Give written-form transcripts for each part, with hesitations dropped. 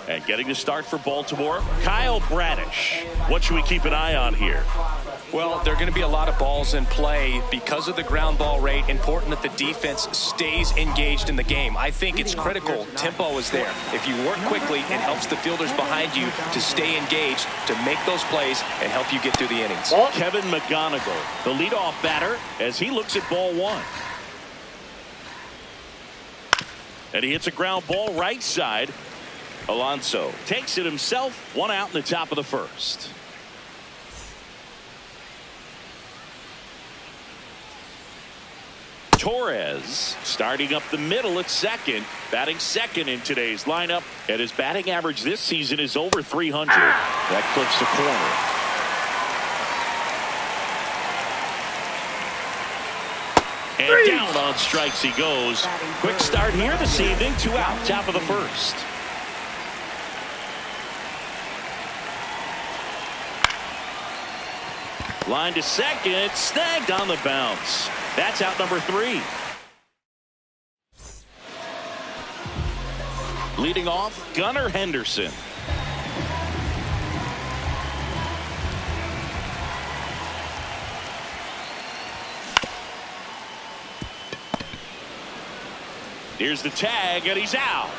And getting the start for Baltimore, Kyle Bradish. What should we keep an eye on here? Well, there are going to be a lot of balls in play because of the ground ball rate. Important that the defense stays engaged in the game. I think it's critical. Tempo is there. If you work quickly, it helps the fielders behind you to stay engaged, to make those plays, and help you get through the innings. Kevin McGonigal, the leadoff batter, as he looks at ball one. And he hits a ground ball right side. Alonso takes it himself. One out in the top of the first. Torres starting up the middle at second, batting second in today's lineup, and his batting average this season is over 300. That clips the corner. And down on strikes he goes. Quick start here this evening. 2 out, top of the first. Line to second, snagged on the bounce. That's out number 3. Leading off, Gunnar Henderson. Here's the tag, and he's out.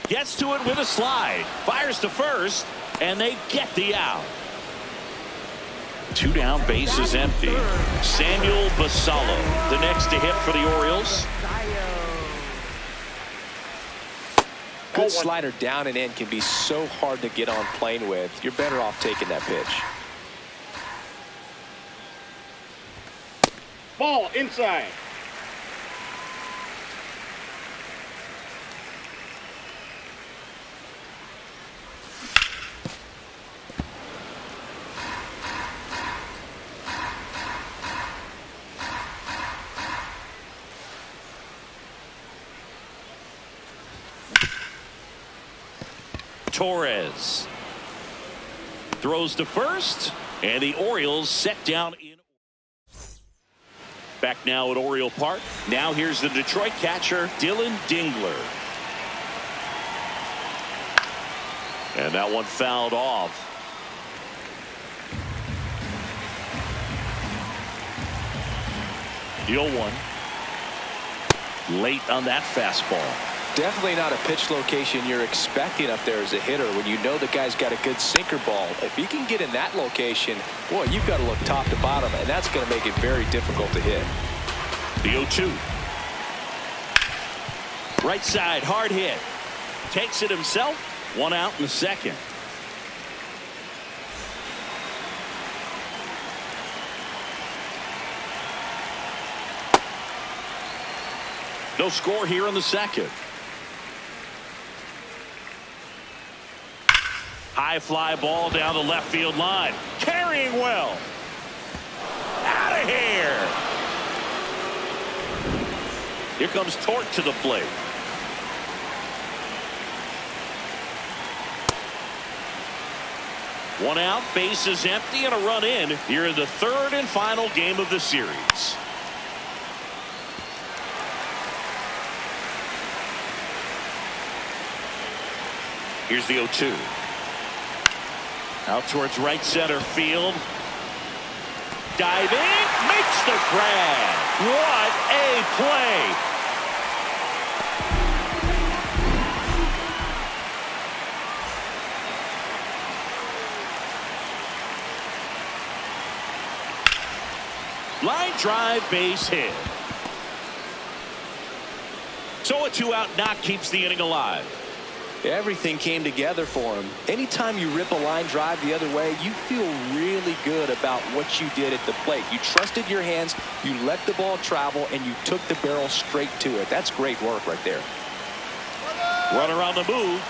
Gets to it with a slide. Fires to first, and they get the out. 2 down, bases empty. Samuel Basallo, the next to hit for the Orioles. Good slider down and in can be so hard to get on plane with. You're better off taking that pitch. Ball inside. Torres throws to first, and the Orioles set down in. Back now at Oriole Park. Now here's the Detroit catcher, Dylan Dingler. And that one fouled off. The 0-1. Late on that fastball. Definitely not a pitch location you're expecting up there as a hitter when you know the guy's got a good sinker ball. If he can get in that location, boy, you've got to look top to bottom, and that's going to make it very difficult to hit. The 0-2. Right side, hard hit. Takes it himself. 1 out in the second. No score here in the second. High fly ball down the left field line. Carrying well. Out of here. Here comes Torque to the plate. One out, bases empty, and a run in here in the 3rd and final game of the series. Here's the 0-2. Out towards right center field. Diving, makes the grab. What a play. Line drive, base hit. So a 2-out knock keeps the inning alive. Everything came together for him. Anytime you rip a line drive the other way, you feel really good about what you did at the plate. You trusted your hands, you let the ball travel, and you took the barrel straight to it. That's great work right there. Runner on the move.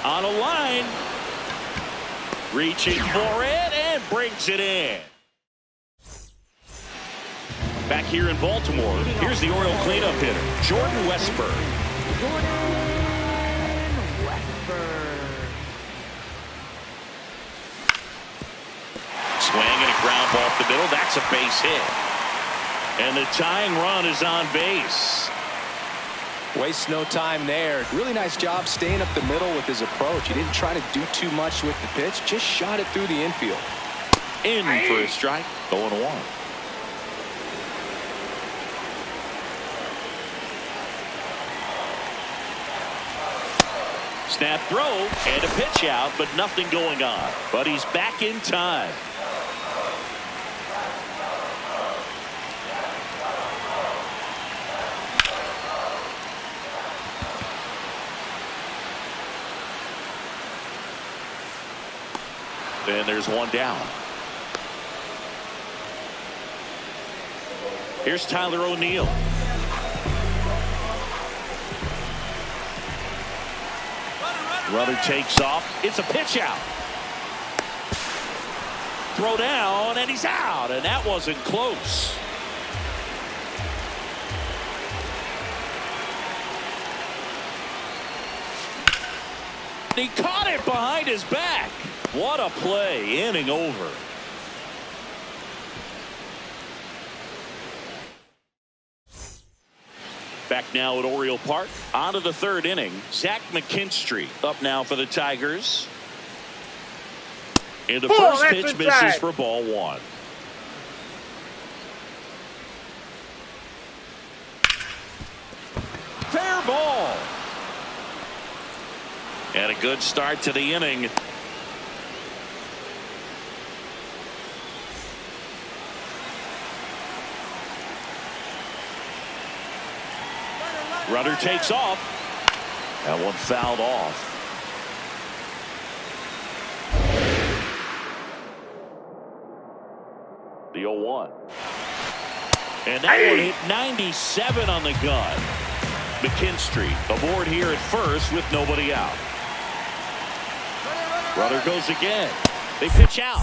On a line. Reaching for it and brings it in. Back here in Baltimore, here's the Oriole cleanup hitter, Jordan Westburg. Swing and a Ground ball up the middle. That's a base hit. And the tying run is on base. Wastes no time there. Really nice job staying up the middle with his approach. He didn't try to do too much with the pitch. Just shot it through the infield. In for a strike. 0-1. Snap throw and a pitch out, but nothing going on. But he's back in time. And there's one down. Here's Tyler O'Neill. Runner takes off. It's a pitch out. Throw down, and he's out. And that wasn't close. He caught it behind his back. What a play. Inning over. Back now at Oriole Park. On to the third inning. Zach McKinstry up now for the Tigers. And the first pitch misses for ball one. Fair ball. And a good start to the inning. Runner takes off. That one fouled off. The 0-1. And that one hit 97 on the gun. McKinstry aboard here at first with nobody out. Runner goes again. They pitch out.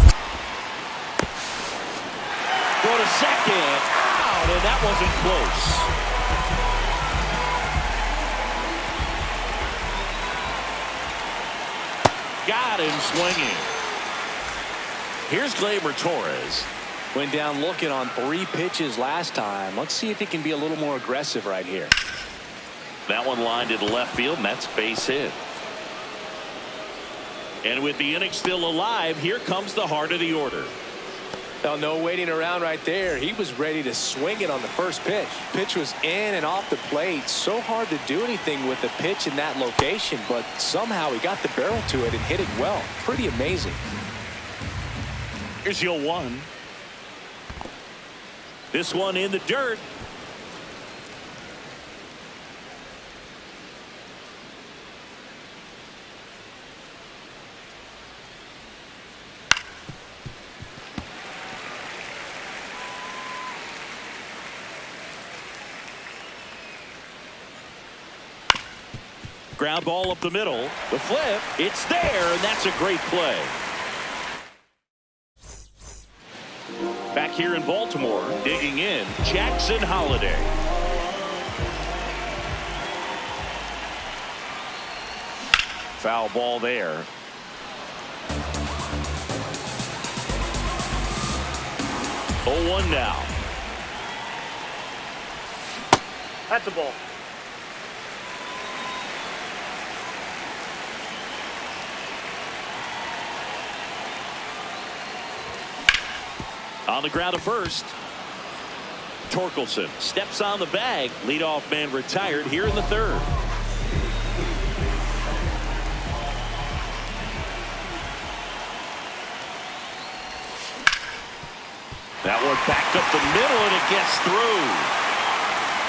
Go to second. Out, and that wasn't close. Got him swinging. Here's Gleyber Torres. Went down looking on 3 pitches last time. Let's see if he can be a little more aggressive right here. That one lined to the left field, and that's base hit. And with the inning still alive, here comes the heart of the order. Well, no waiting around right there. He was ready to swing it on the first pitch. Pitch was in and off the plate. So hard to do anything with the pitch in that location, but somehow he got the barrel to it and hit it well. Pretty amazing. Here's your 1. This one in the dirt. Ground ball up the middle. The flip. It's there, and that's a great play. Back here in Baltimore, digging in, Jackson Holliday. Foul ball there. Oh, 1 now. That's a ball. On the ground at first. Torkelson steps on the bag. Leadoff man retired here in the third. That one back up the middle, and it gets through.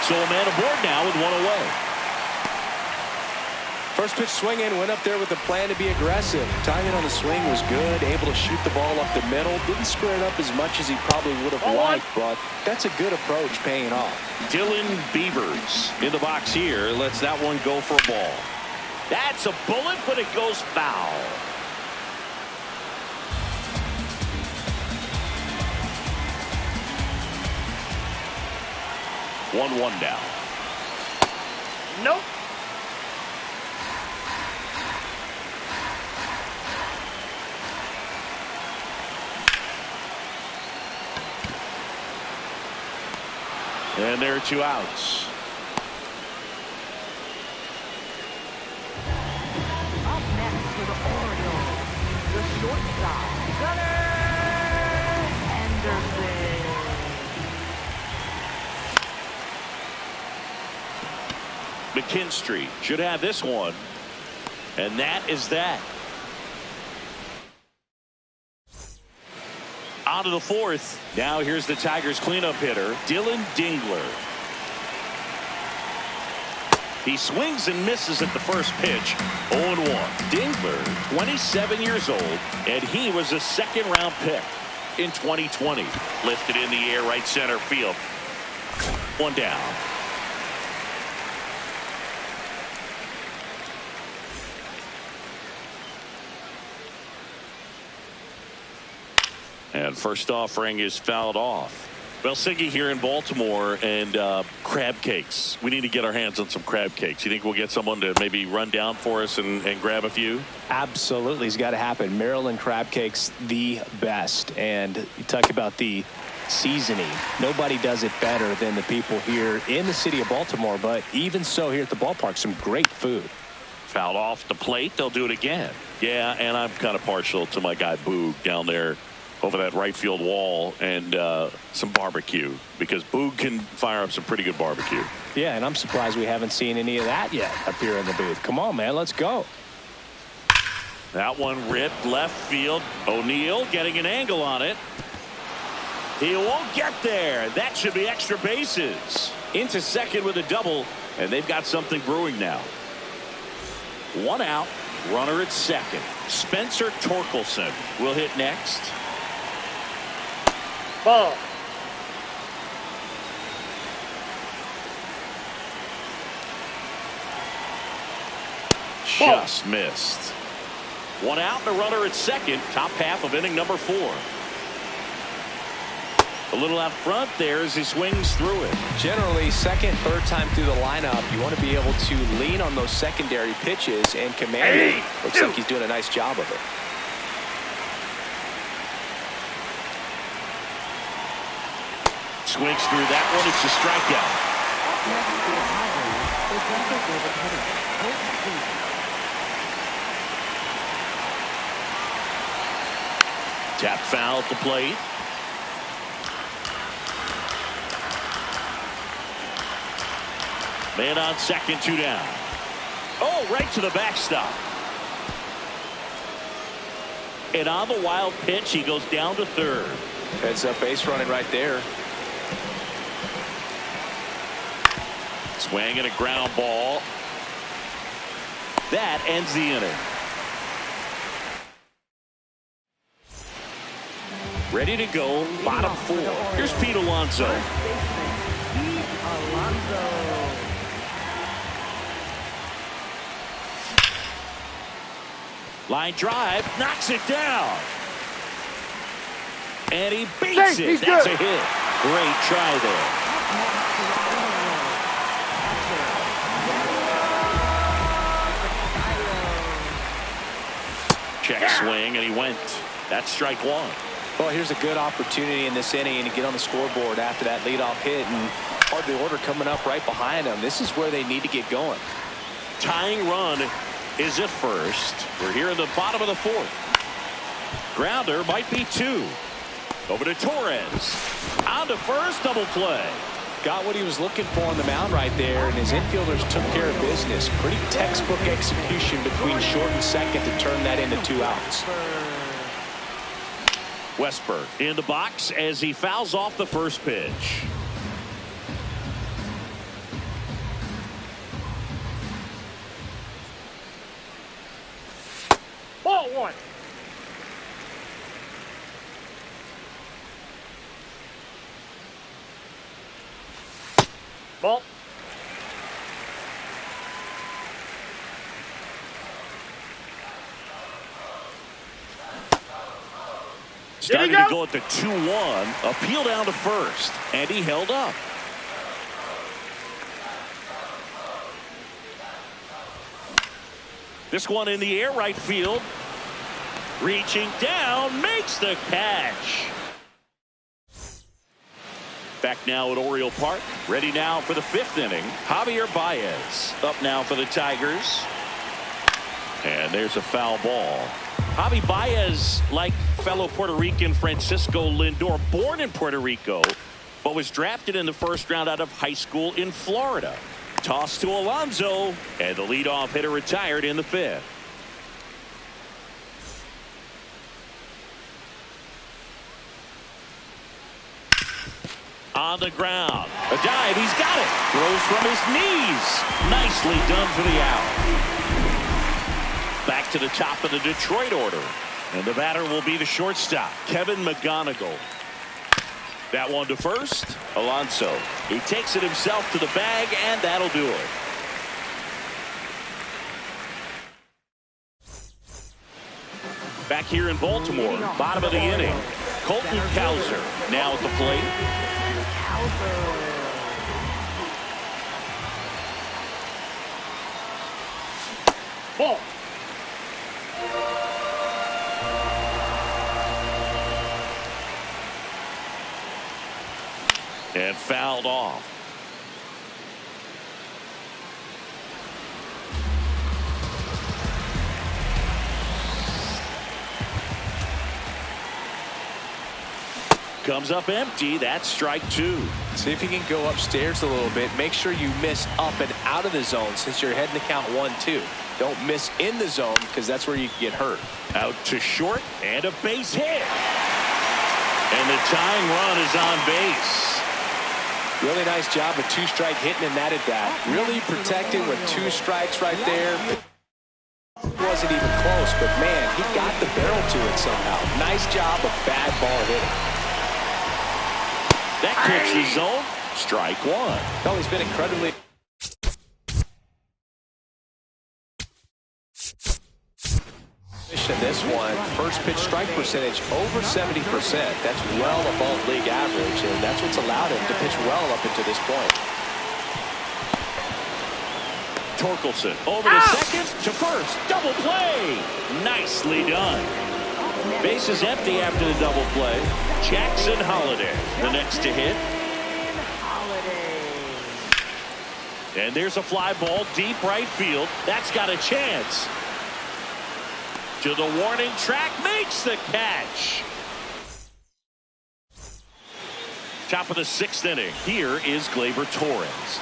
So a man aboard now with 1 away. First pitch swing in, went up there with a plan to be aggressive. Timing on the swing was good, able to shoot the ball up the middle. Didn't square it up as much as he probably would have liked, but that's a good approach paying off. Dylan Beavers in the box here lets that one go for a ball. That's a bullet, but it goes foul. One down. Nope. And there are 2 outs. Up next for the Orioles, the shortstop, Gunnar Anderson. McKinstry should have this one. And that is that. On to the 4th. Now here's the Tigers cleanup hitter, Dylan Dingler. He swings and misses at the first pitch. 0-1. Dingler, 27 years old, and he was a second-round pick in 2020. Lifted in the air, right center field. 1 down. And first offering is fouled off. Well, Siggy here in Baltimore, and crab cakes. We need to get our hands on some crab cakes. You think we'll get someone to maybe run down for us and grab a few? Absolutely. It's got to happen. Maryland crab cakes, the best. And you talk about the seasoning. Nobody does it better than the people here in the city of Baltimore. But even so, here at the ballpark, some great food. Fouled off the plate. They'll do it again. Yeah, and I'm kind of partial to my guy Boog down there over that right field wall, and some barbecue, because Boog can fire up some pretty good barbecue. Yeah, and I'm surprised we haven't seen any of that yet up here in the booth. Come on, man, let's go. That one ripped left field. O'Neill getting an angle on it. He won't get there. That should be extra bases. Into second with a double, and they've got something brewing now. 1 out, runner at second. Spencer Torkelson will hit next. Ball. Just missed. 1 out and a runner at second. Top half of inning number 4. A little out front there as he swings through it. Generally, second, third time through the lineup, you want to be able to lean on those secondary pitches and command it. Looks like he's doing a nice job of it. Swings through that one. It's a strikeout. Tap foul at the plate. Man on second, 2 down. Oh, right to the backstop. And on the wild pitch, he goes down to third. Heads up base running right there. Swing and a ground ball. That ends the inning. Ready to go, bottom 4. Here's Pete Alonso. Line drive, knocks it down. And he beats it. That's a hit. Great try there. Check swing, and he went. That's strike 1. Well, here's a good opportunity in this inning to get on the scoreboard after that leadoff hit, and part of the order coming up right behind them. This is where they need to get going. Tying run is at first. We're here in the bottom of the 4th. Grounder might be 2. Over to Torres. On to first, double play. Got what he was looking for on the mound right there, and his infielders took care of business. Pretty textbook execution between short and second to turn that into 2 outs. Westberg in the box as he fouls off the first pitch. Ball 1. Ball. Starting to go at the 2-1. Appeal down to first. And he held up. This one in the air, right field. Reaching down, makes the catch. Back now at Oriole Park. Ready now for the 5th inning. Javier Baez up now for the Tigers. And there's a foul ball. Javi Baez, like fellow Puerto Rican Francisco Lindor, born in Puerto Rico, but was drafted in the 1st round out of high school in Florida. Toss to Alonso, and the leadoff hitter retired in the 5th. On the ground. A dive. He's got it. Throws from his knees. Nicely done for the out. Back to the top of the Detroit order. And the batter will be the shortstop, Kevin McGonigal. That one to first. Alonso. He takes it himself to the bag, and that'll do it. Back here in Baltimore, bottom of the inning. Colton Cowser now at the plate. Ball. And fouled off. Comes up empty. That's strike 2. See if you can go upstairs a little bit. Make sure you miss up and out of the zone since you're heading to count 1-2. Don't miss in the zone because that's where you can get hurt. Out to short and a base hit. And the tying run is on base. Really nice job of 2-strike hitting in that at bat. Really protected with 2 strikes right there. Wasn't even close, but man, he got the barrel to it somehow. Nice job of bad ball hitting. That clips the zone. Strike 1. Oh, he's been incredibly in this one. First pitch strike percentage over 70%. That's well above league average, and that's what's allowed him to pitch well up until this point. Torkelson over to second to first. Double play. Nicely done. Base is empty after the double play. Jackson Holliday the next to hit. And there's a fly ball deep right field. That's got a chance. To the warning track, makes the catch. Top of the 6th inning. Here is Gleyber Torres.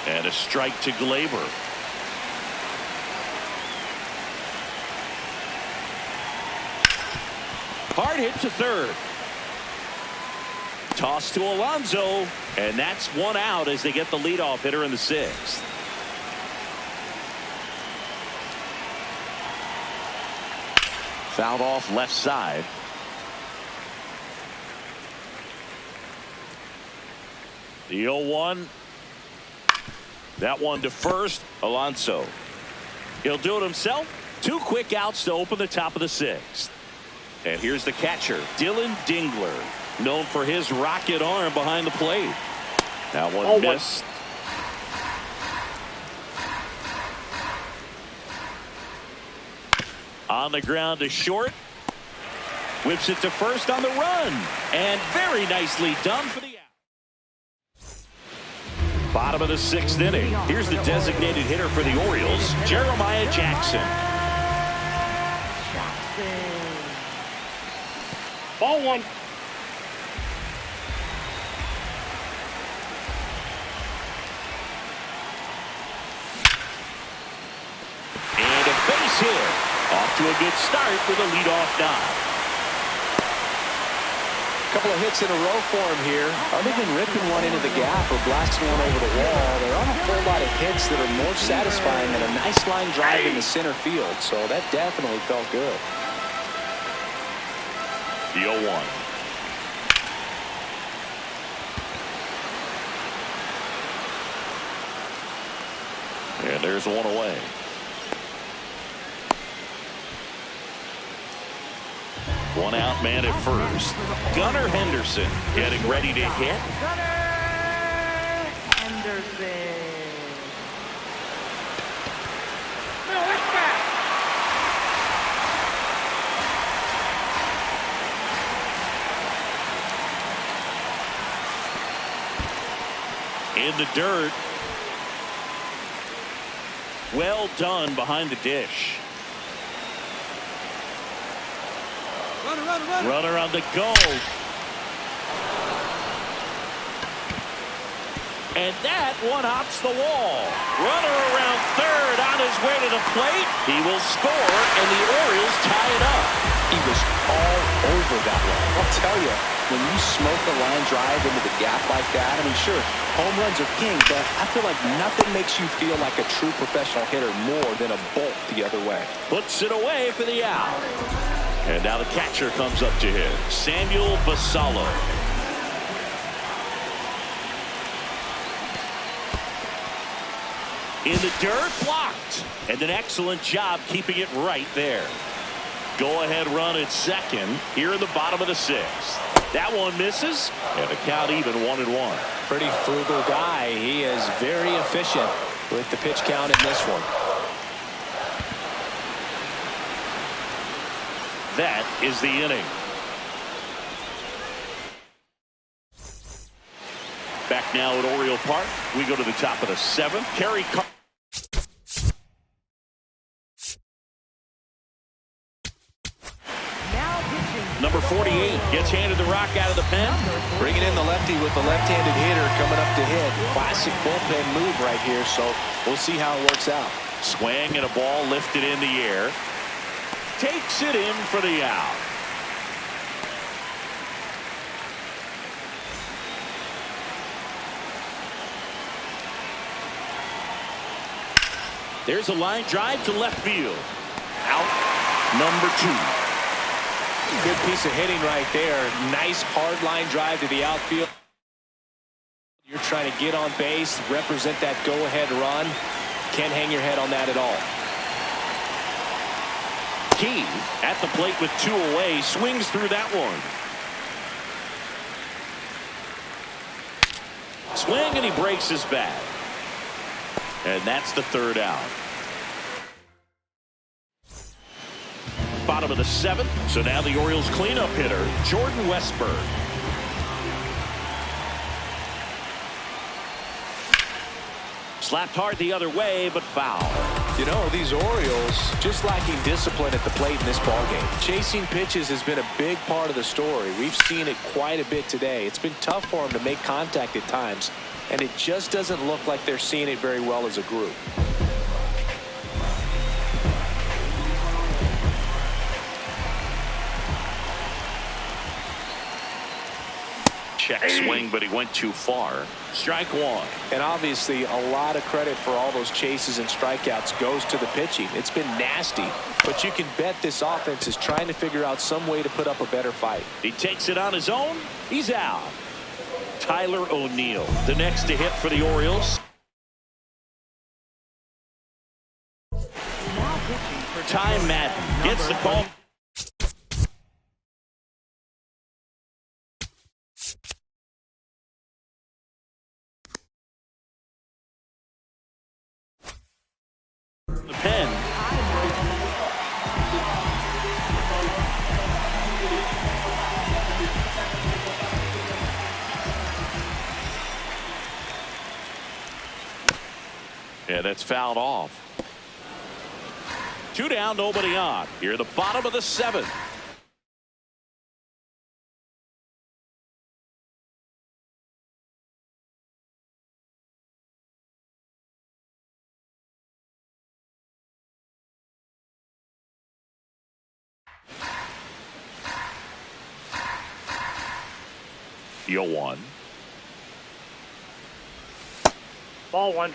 And a strike to Gleyber. Hard hit to third. Toss to Alonso, and that's 1 out as they get the leadoff hitter in the 6th. Fouled off left side. The 0-1. That one to first. Alonso. He'll do it himself. 2 quick outs to open the top of the 6th. And here's the catcher, Dylan Dingler, known for his rocket arm behind the plate. That one missed. On the ground to short. Whips it to first on the run. And very nicely done for the out. Bottom of the 6th inning. Here's the designated hitter for the Orioles, Jeremiah Jackson. Ball 1. And a base hit. Off to a good start with a leadoff dive. Couple of hits in a row for him here. Other than ripping one into the gap or blasting one over the wall, there aren't a whole lot of hits that are more satisfying than a nice line drive in the center field. So that definitely felt good. The 0-1. And there's 1 away. One out man at first. Gunnar Henderson getting ready to hit. Gunnar Henderson. In the dirt. Well done behind the dish. Runner on the go. And that one hops the wall. Runner around third on his way to the plate. He will score, and the Orioles tie it up. He was all over that one. I'll tell you, when you smoke a line drive into the gap like that, I mean, sure, home runs are king, but I feel like nothing makes you feel like a true professional hitter more than a bolt the other way. Puts it away for the out. And now the catcher comes up to him, Samuel Basallo. In the dirt, blocked. And an excellent job keeping it right there. Go-ahead run at second here in the bottom of the sixth. That one misses, and the count even 1-1. Pretty frugal guy. He is very efficient with the pitch count in this one. That is the inning. Back now at Oriole Park. We go to the top of the seventh. Kerry Carr. Number 48 gets handed the rock out of the pen. Bringing in the lefty with the left-handed hitter coming up to hit. Classic bullpen move right here, so we'll see how it works out. Swing and a ball lifted in the air. Takes it in for the out. There's a line drive to left field. Out number 2. Good piece of hitting right there. Nice hard line drive to the outfield. You're trying to get on base, represent that go-ahead run. Can't hang your head on that at all. Key at the plate with 2 away, swings through that one. Swing, and he breaks his bat. And that's the 3rd out. Bottom of the 7th. So now the Orioles cleanup hitter, Jordan Westburg. Slapped hard the other way, but foul. You know, these Orioles just lacking discipline at the plate in this ballgame. Chasing pitches has been a big part of the story. We've seen it quite a bit today. It's been tough for them to make contact at times, and it just doesn't look like they're seeing it very well as a group. Check swing, but he went too far. Strike 1. And obviously a lot of credit for all those chases and strikeouts goes to the pitching. It's been nasty, but you can bet this offense is trying to figure out some way to put up a better fight. He takes it on his own. He's out. Tyler O'Neill, the next to hit for the Orioles. Ty Madden gets the call. The pen. Yeah, that's fouled off. 2 down, nobody on. Here at the bottom of the 7th. Yo 1. Ball 1.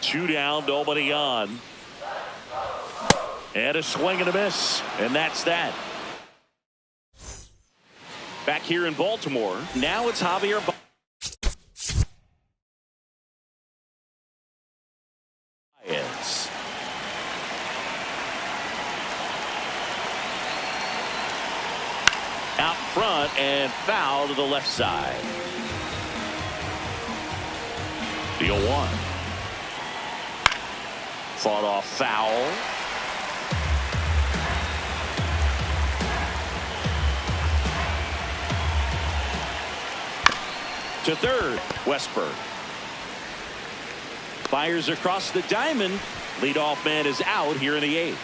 Two down, nobody on. And a swing and a miss. And that's that. Back here in Baltimore. Now it's Javier. Out front and foul to the left side. The The 0-1. Fought off foul. To third, Westberg. Fires across the diamond. Leadoff man is out here in the 8th.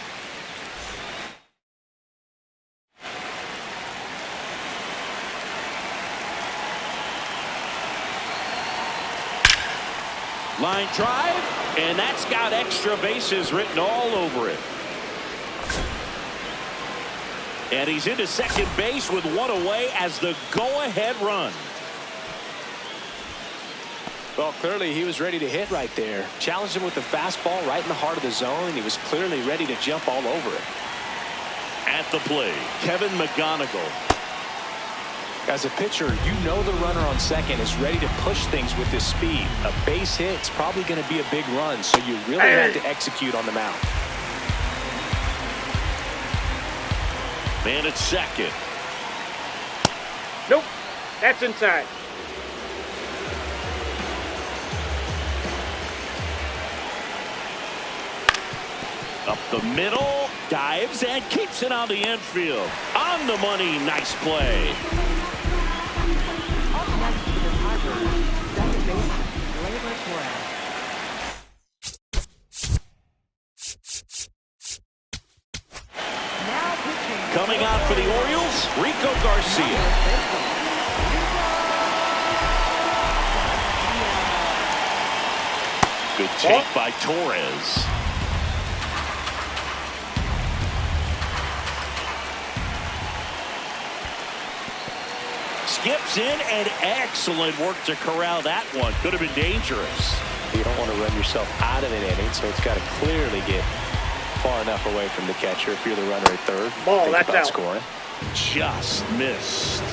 Line drive, and that's got extra bases written all over it. And he's into second base with one away as the go-ahead run. Well, clearly he was ready to hit right there. Challenged him with the fastball right in the heart of the zone, and he was clearly ready to jump all over it. At the plate, Kevin McGonigal. As a pitcher, you know the runner on second is ready to push things with his speed. A base hit's probably going to be a big run, so you really have to execute on the mound. Man at second. Nope. That's inside. Up the middle, dives and keeps it on the infield. On the money, nice play. Up next to the Tigers, second baseman, Gleyber Torres. Now pitching. Coming out for the Orioles, Rico Garcia. Good take by Torres. Skips in, and excellent work to corral that one. Could have been dangerous. You don't want to run yourself out of an inning, so it's got to clearly get far enough away from the catcher if you're the runner at third. Ball, Think that's about out. scoring. Just missed.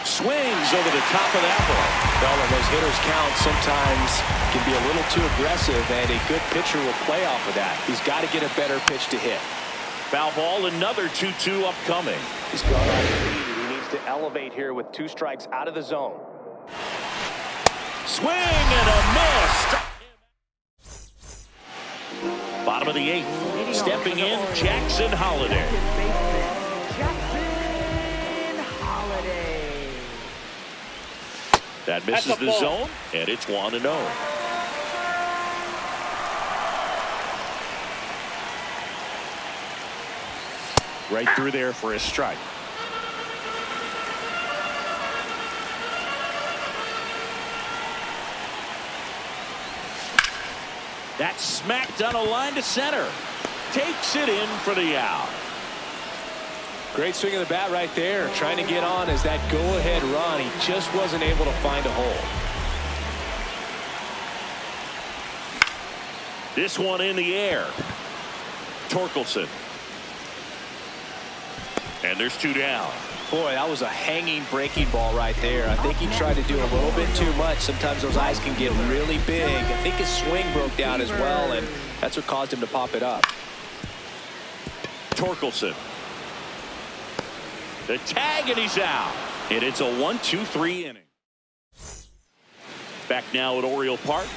Swings over the top of that one. Well, when those hitters count, sometimes can be a little too aggressive, and a good pitcher will play off of that. He's got to get a better pitch to hit. Foul ball, another 2-2 upcoming. He's gone on speed. He needs to elevate here with 2 strikes out of the zone. Swing and a miss. Bottom of the 8th. Stepping in, Jackson Holliday. Second baseman, Jackson Holliday. That misses That's a the ball. zone, and it's 1-0. Right through there for a strike. That's smacked on a line to center. Takes it in for the out. Great swing of the bat right there. Trying to get on as that go-ahead run. He just wasn't able to find a hole. This one in the air. Torkelson. And there's 2 down. Boy, that was a hanging breaking ball right there. I think he tried to do a little bit too much. Sometimes those eyes can get really big. I think his swing broke down as well, and that's what caused him to pop it up. Torkelson. The tag, and he's out. And it's a 1-2-3 inning. Back now at Oriole Park.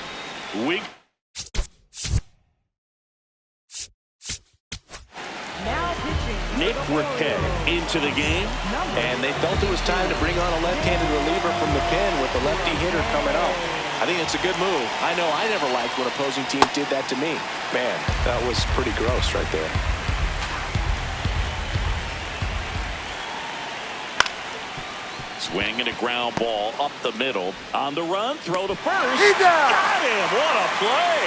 Now pitching. Nick Riquet into the game. And they felt it was time to bring on a left-handed reliever from the pen with the lefty hitter coming up. I think it's a good move. I know I never liked when opposing teams did that to me. Man, that was pretty gross right there. Swing and a ground ball up the middle. On the run, throw to first. Got him. What a play.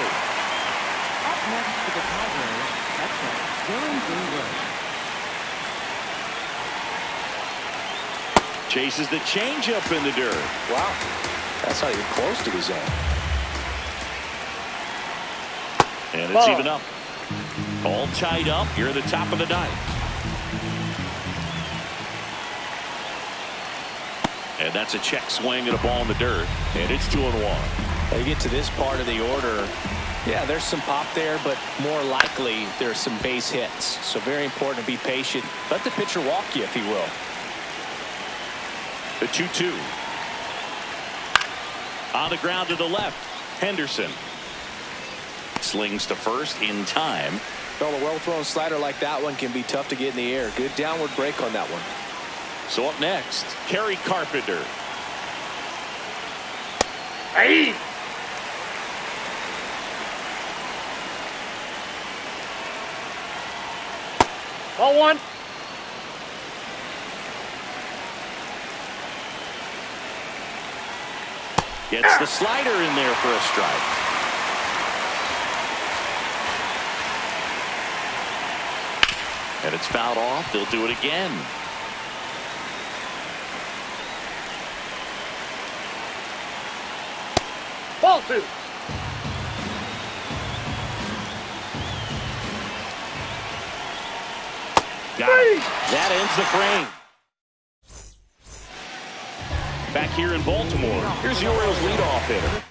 Up next to the Tigers, catcher, Dylan Greenwood. Chases the changeup in the dirt. Wow. That's not even close to the zone. And it's even up. All tied up here at the top of the 9th. And that's a check swing and a ball in the dirt. And it's 2-1. They get to this part of the order. Yeah, there's some pop there, but more likely there's some base hits. So very important to be patient. Let the pitcher walk you, if he will. The 2-2. On the ground to the left. Henderson slings to first in time. Well, a well-thrown slider like that one can be tough to get in the air. Good downward break on that one. So up next, Kerry Carpenter. Hey! Ball one. Gets the slider in there for a strike. And it's fouled off. They'll do it again. Ball two. Got it. That ends the frame. Back here in Baltimore, here's the Orioles leadoff hitter.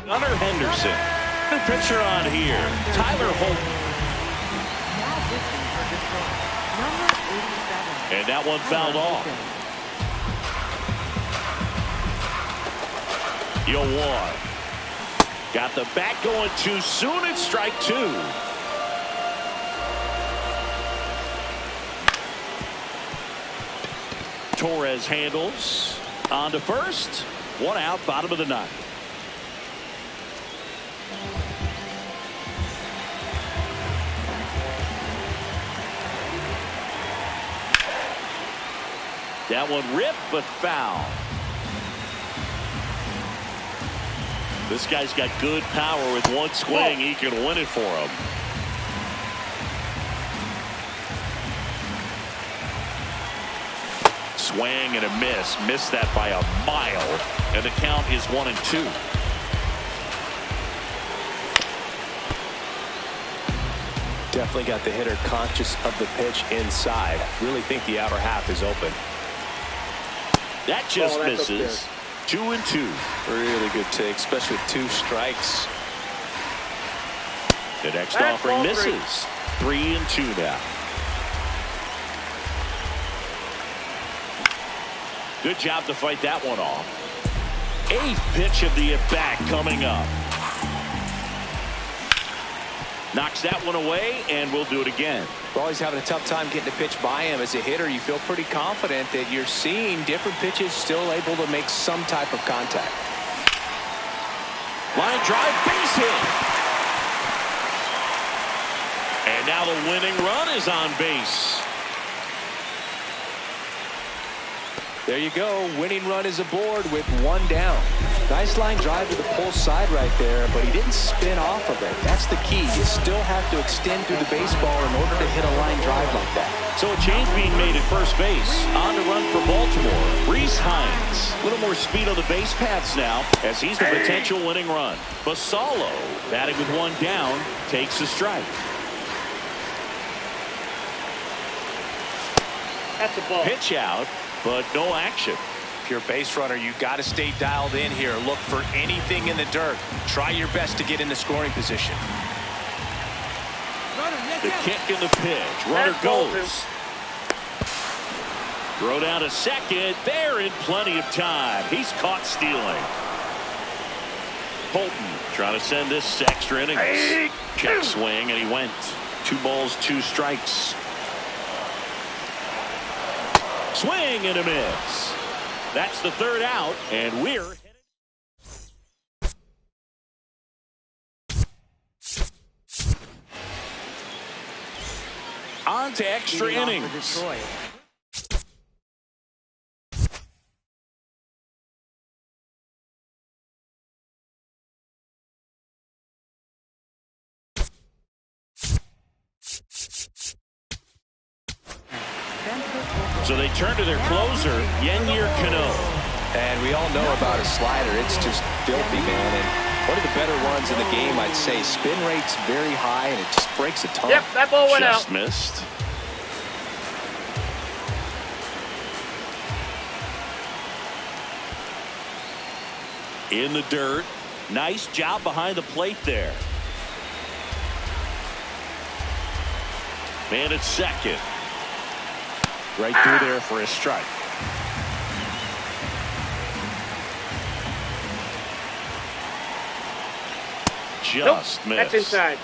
Gunnar Henderson. The pitcher on here, Tyler Holton. Now pitching for Detroit, number 87. And that one fouled off. Yawar. Got the bat going too soon. It's strike two. Torres handles. On to first. One out, bottom of the ninth. That one ripped, but foul. This guy's got good power. With one swing, he can win it for him. Swing and a miss. Missed that by a mile. And the count is 1-2. Definitely got the hitter conscious of the pitch inside. Really think the outer half is open. That just misses. 2-2. Really good take, especially with two strikes. The next offering misses. 3-2 now. Good job to fight that one off. Eighth pitch of the at-bat coming up. Knocks that one away, and we'll do it again. We're always having a tough time getting a pitch by him. As a hitter, you feel pretty confident that you're seeing different pitches still able to make some type of contact. Line drive, base hit. And now the winning run is on base. There you go. Winning run is aboard with one down. Nice line drive to the pull side right there, but he didn't spin off of it. That's the key. You still have to extend through the baseball in order to hit a line drive like that. So a change being made at first base. On to run for Baltimore, Reese Hines. A little more speed on the base paths now, as he's the potential winning run. Basallo, batting with one down, takes a strike. That's a ball. Pitch out, but no action. If you're a base runner, you got to stay dialed in here. Look for anything in the dirt. Try your best to get in the scoring position. The kick and the pitch. Runner goes. Throw down to second. They're in plenty of time. He's caught stealing. Holton trying to send this extra innings. Check swing, and he went. 2 balls, 2 strikes. Swing and a miss. That's the third out, and we're headed. On to extra innings. So they turn to their closer, Yennier Cano. And we all know about a slider. It's just filthy, man. And one of the better ones in the game, I'd say. Spin rate's very high, and it just breaks a ton. Yep, that ball went Just out. Missed. In the dirt. Nice job behind the plate there. Man at second. Right through there for a strike. Just missed. That's inside.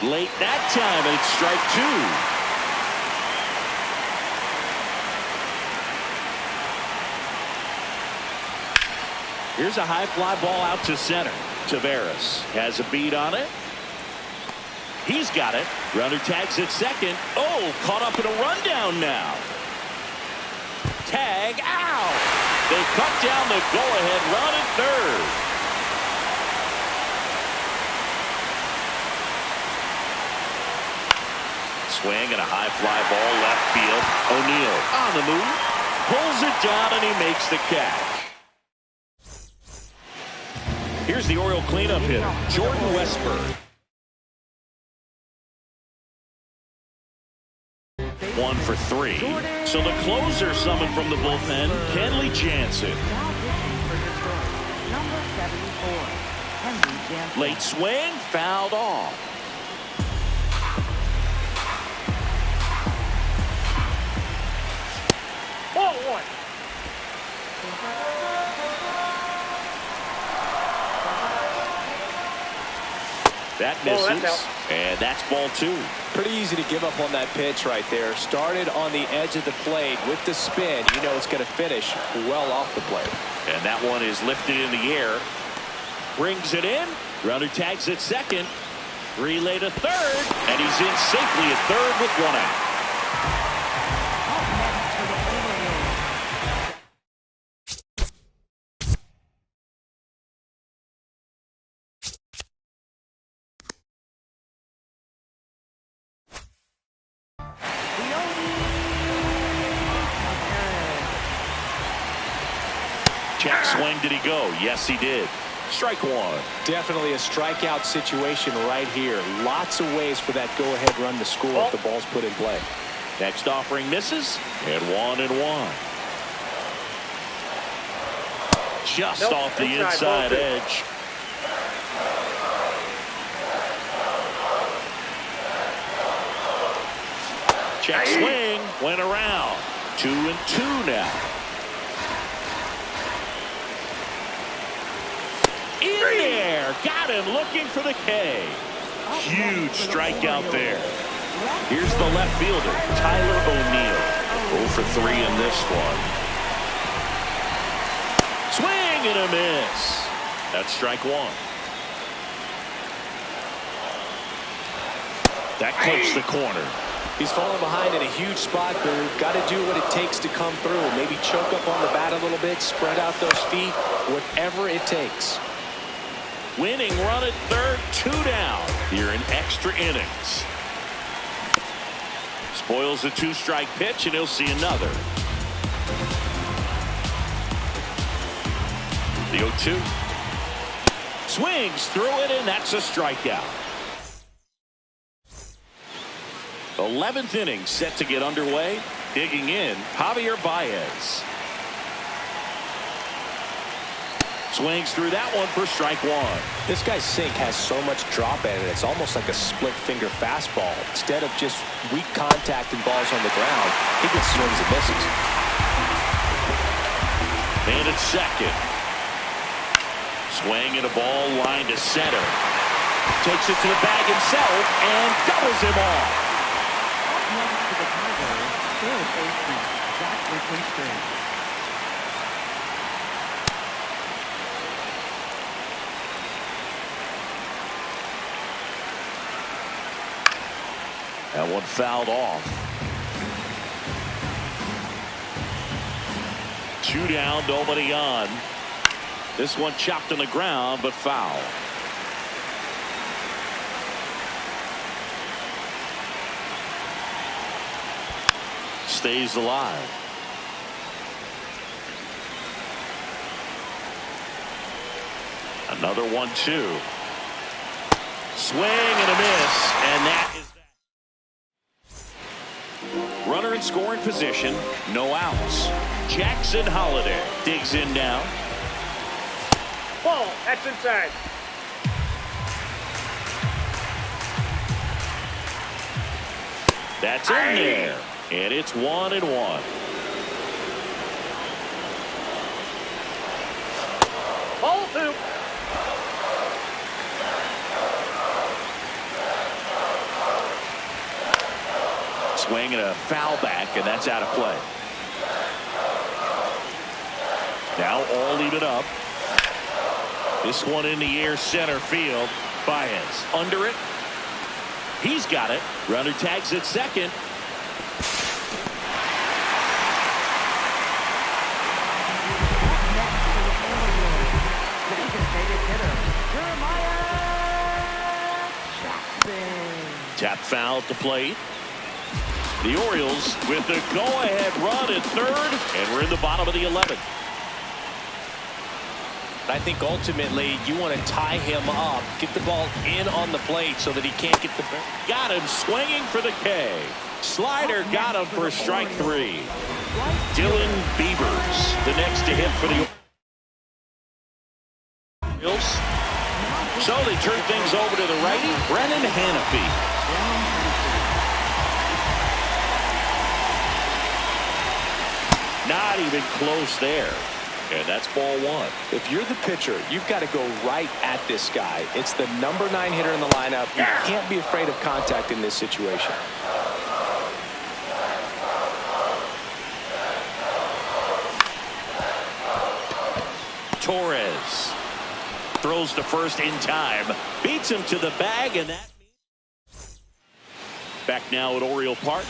Late that time, and it's strike two. Here's a high fly ball out to center. Taveras has a beat on it. He's got it. Runner tags at second. Oh, caught up in a rundown now. Tag out. They cut down the go-ahead run at third. Swing and a high fly ball left field. O'Neill on the move. Pulls it down and he makes the catch. Here's the Oriole cleanup hitter, Jordan Westburg. 1 for 3. So the closer summoned from the bullpen, Kenley Jansen. Late swing, fouled off. Ball one. That misses, and that's ball two. Pretty easy to give up on that pitch right there. Started on the edge of the plate with the spin. You know it's going to finish well off the plate. And that one is lifted in the air. Brings it in. Runner tags at second. Relay to third, and he's in safely at third with one out. Check swing, did he go? Yes, he did. Strike one. Definitely a strikeout situation right here. Lots of ways for that go-ahead run to score if the ball's put in play. Next offering misses, and 1-1. Just off the inside edge. Check swing, went around. 2-2 now. In there, got him looking for the K. Huge strikeout there. Here's the left fielder, Tyler O'Neill. 0 for 3 in this one. Swing and a miss. That's strike one. That clips the corner. He's falling behind in a huge spot, Boo. Got to do what it takes to come through. Maybe choke up on the bat a little bit, spread out those feet, whatever it takes. Winning run at third, 2 down. Here in extra innings. Spoils the 2-strike pitch, and he'll see another. The 0-2. Swings through it, and that's a strikeout. 11th inning set to get underway. Digging in, Javier Baez. Swings through that one for strike one. This guy's sink has so much drop in it. It's almost like a split finger fastball. Instead of just weak contact and balls on the ground, he gets swings and misses. And at second. Swing and a ball line to center. Takes it to the bag himself and doubles him off. That one fouled off. 2 down, nobody on. This one chopped on the ground, but foul. Stays alive. Another 1-2. Swing and a miss, and that is that. Runner in scoring position, no outs. Jackson Holliday digs in now. Ball. That's inside. That's in there. And it's 1-1. Ball 2. Swing and a foul back, and that's out of play. Now all even up. This one in the air, center field. Baez under it. He's got it. Runner tags at second. Tap foul at the plate. The Orioles with the go-ahead run at third, and we're in the bottom of the 11th. I think ultimately you want to tie him up, get the ball in on the plate so that he can't get the... Got him swinging for the K. Slider got him for strike 3. Dylan Beavers, the next to hit for the Orioles. So they turn things over to the righty, Brennan Hannafy. Not even close there. And that's ball 1. If you're the pitcher, you've got to go right at this guy. It's the number 9 hitter in the lineup. You can't be afraid of contact in this situation. Torres throws to first in time. Beats him to the bag, and that back now at Oriole Park.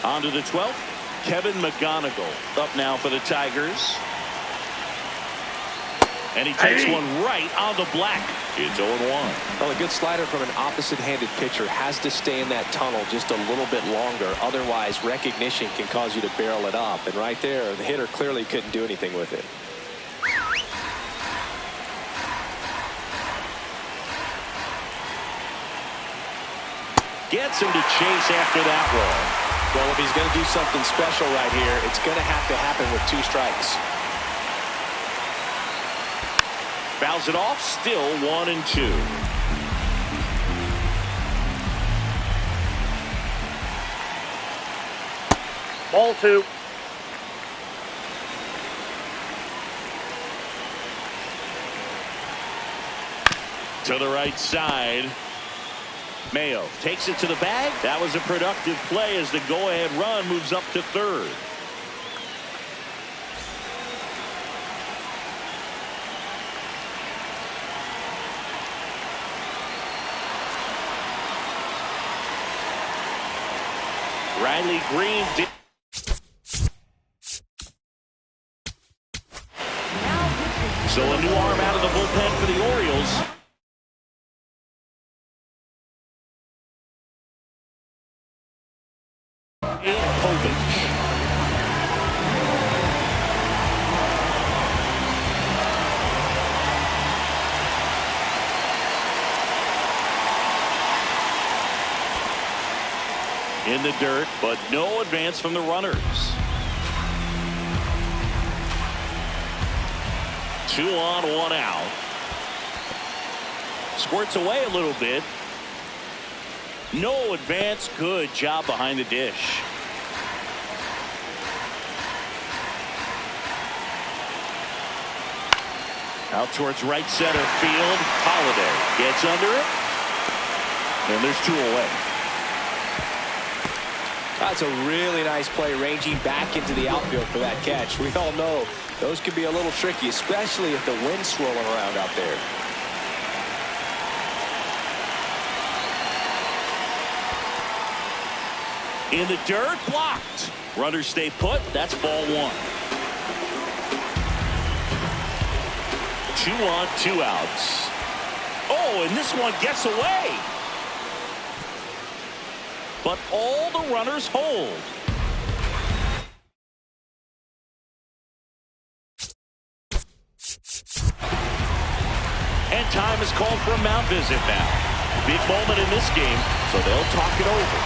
On to the 12th. Kevin McGonigal up now for the Tigers. And he takes one right on the black. It's 0-1. Well, a good slider from an opposite-handed pitcher has to stay in that tunnel just a little bit longer. Otherwise, recognition can cause you to barrel it up. And right there, the hitter clearly couldn't do anything with it. Gets him to chase after that one. Well, if he's going to do something special right here, it's going to have to happen with 2 strikes. Fouls it off, still 1-2. Ball 2. To the right side. Mayo takes it to the bag. That was a productive play as the go-ahead run moves up to third. Riley Green did. So a new arm out of the bullpen for the Orioles. In the dirt, but no advance from the runners. 2 on, 1 out. Squirts away a little bit. No advance. Good job behind the dish. Out towards right center field. Holiday gets under it. And there's 2 away. That's a really nice play, ranging back into the outfield for that catch. We all know those can be a little tricky, especially if the wind's swirling around out there. In the dirt, blocked. Runners stay put. That's ball 1. 2 on, 2 outs. Oh, and this one gets away. But all the runners hold. And time is called for a mound visit now. Big moment in this game, so they'll talk it over.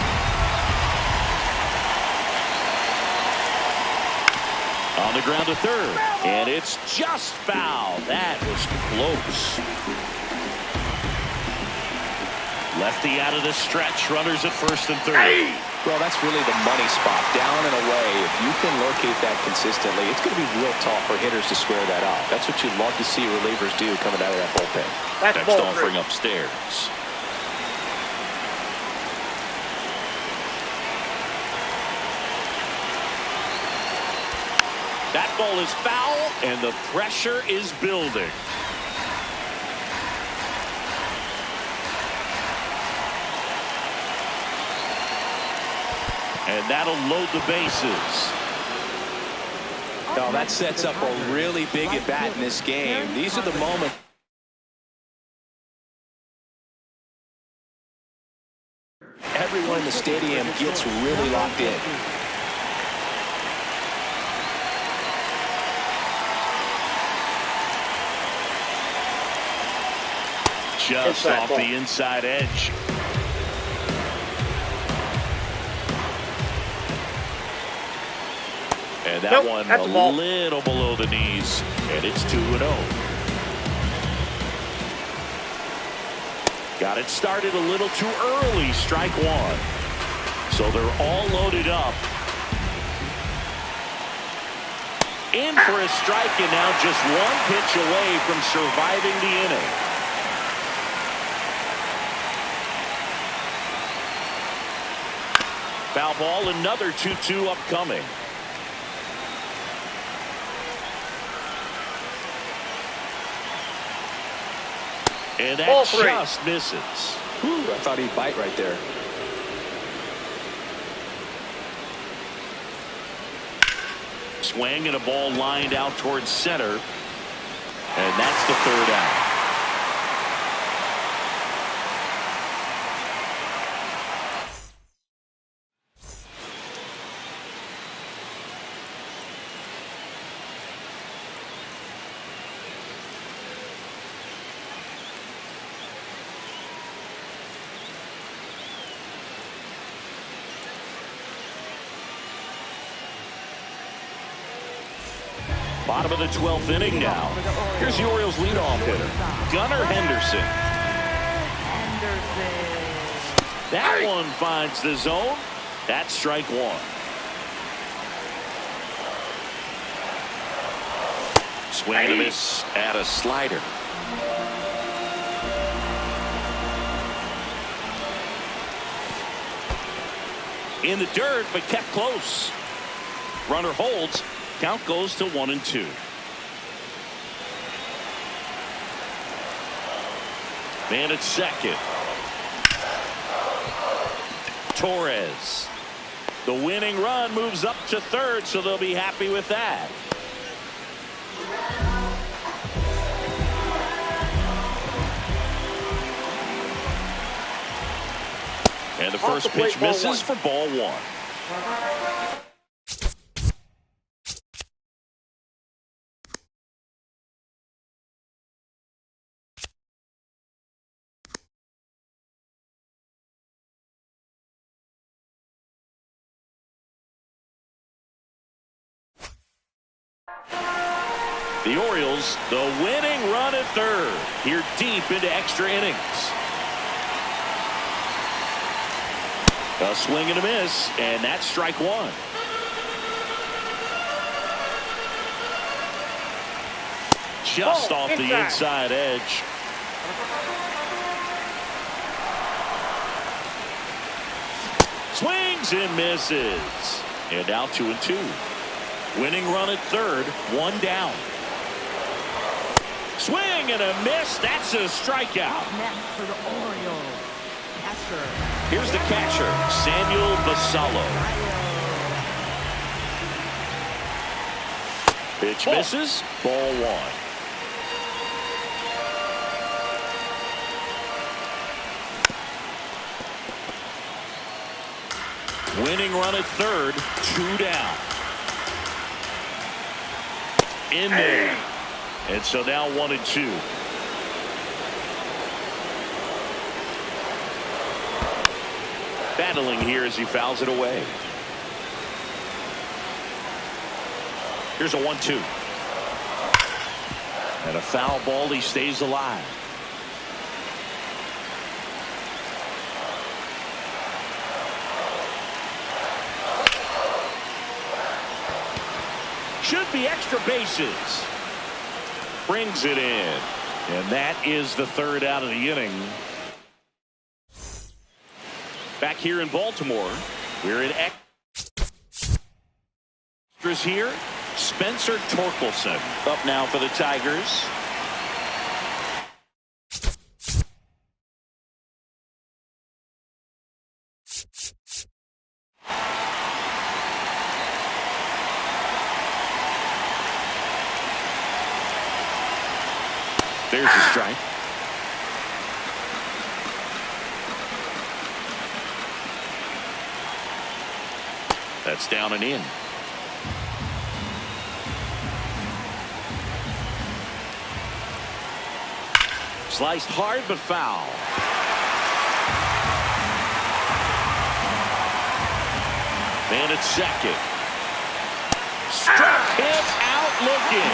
On the ground to third. And it's just foul. That was close. Lefty out of the stretch. Runners at first and third. Well, that's really the money spot. Down and away. If you can locate that consistently, it's going to be real tough for hitters to square that out. That's what you love to see relievers do coming out of that bullpen. Next offering upstairs. That ball is foul, and the pressure is building. And that'll load the bases. Now that sets up a really big at-bat in this game. These are the moments. Everyone in the stadium gets really locked in. Just off the inside edge. And that one a little below the knees. And it's 2-0. Got it started a little too early. Strike one. So they're all loaded up. In for a strike, and now just one pitch away from surviving the inning. Foul ball, another 2-2 upcoming. And that just misses. Whew, I thought he'd bite right there. Swing and a ball lined out towards center. And that's the third out. Bottom of the 12th inning now. Here's the Orioles leadoff hitter, Gunnar Henderson. That one finds the zone. That's strike one. Swing and a miss at a slider. In the dirt, but kept close. Runner holds. Count goes to 1-2. Man at second. Torres. The winning run moves up to third, so they'll be happy with that. And the first pitch misses for ball one. The Orioles, the winning run at third, here deep into extra innings. A swing and a miss, and that's strike one. Just off the inside edge. Swings and misses. And now 2-2. Winning run at third, one down. Swing and a miss. That's a strikeout. Next for the Orioles, catcher. Here's the catcher, Samuel Basallo. Pitch misses. Ball one. Winning run at third, two down. In there. And so now 1-2. Battling here as he fouls it away. Here's a 1-2. And a foul ball. He stays alive. Should be extra bases. Brings it in. And that is the third out of the inning. Back here in Baltimore, we're in extras here. Spencer Torkelson up now for the Tigers. There's a strike. That's down and in. Sliced hard but foul. Man at second. Struck him out looking.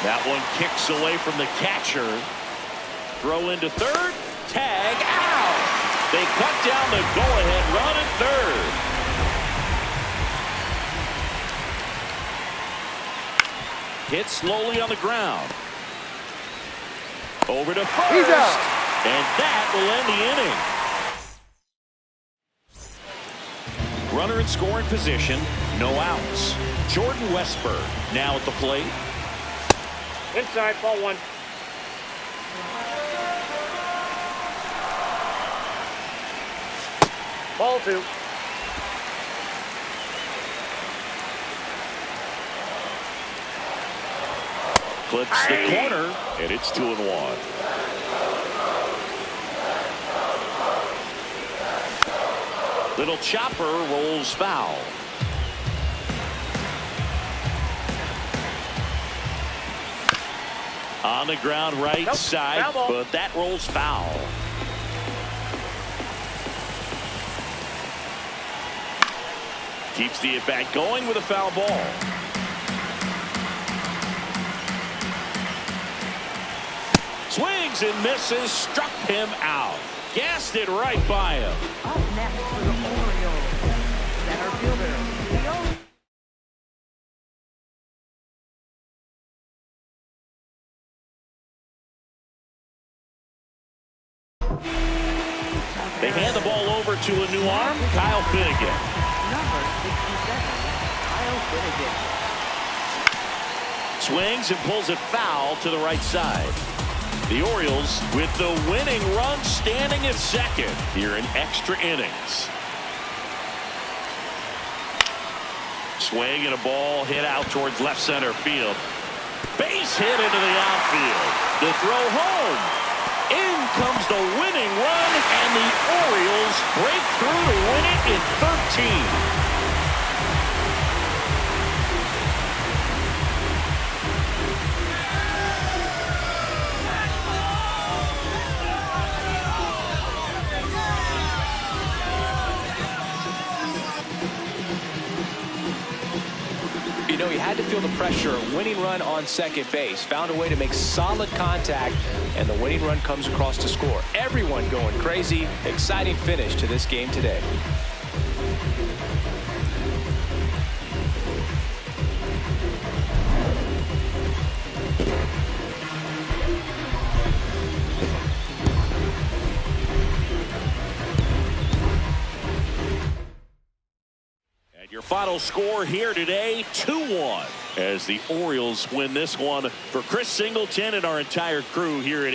That one kicks away from the catcher. Throw into third. Tag out. They cut down the go-ahead run at third. Hit slowly on the ground. Over to first. He's out. And that will end the inning. Runner in scoring position. No outs. Jordan Westberg now at the plate. Inside, ball 1. Ball 2. Clips the corner, and it's 2-1. Little chopper rolls foul. On the ground right side, but that rolls foul. Keeps the at-bat going with a foul ball. Swings and misses, struck him out. Gassed it right by him. Up next for the Orioles, center fielder, Leo. They hand the ball over to a new arm, Kyle Finnegan. Number 67, Kyle Finnegan. Swings and pulls it foul to the right side. The Orioles with the winning run standing at second here in extra innings. Swing and a ball hit out towards left center field. Base hit into the outfield. The throw home. In comes the winning run, and the Orioles break through to win it in 13. You know, he had to feel the pressure. Winning run on second base. Found a way to make solid contact, and the winning run comes across to score. Everyone going crazy. Exciting finish to this game today. Your final score here today, 2-1, as the Orioles win this one. For Chris Singleton and our entire crew here at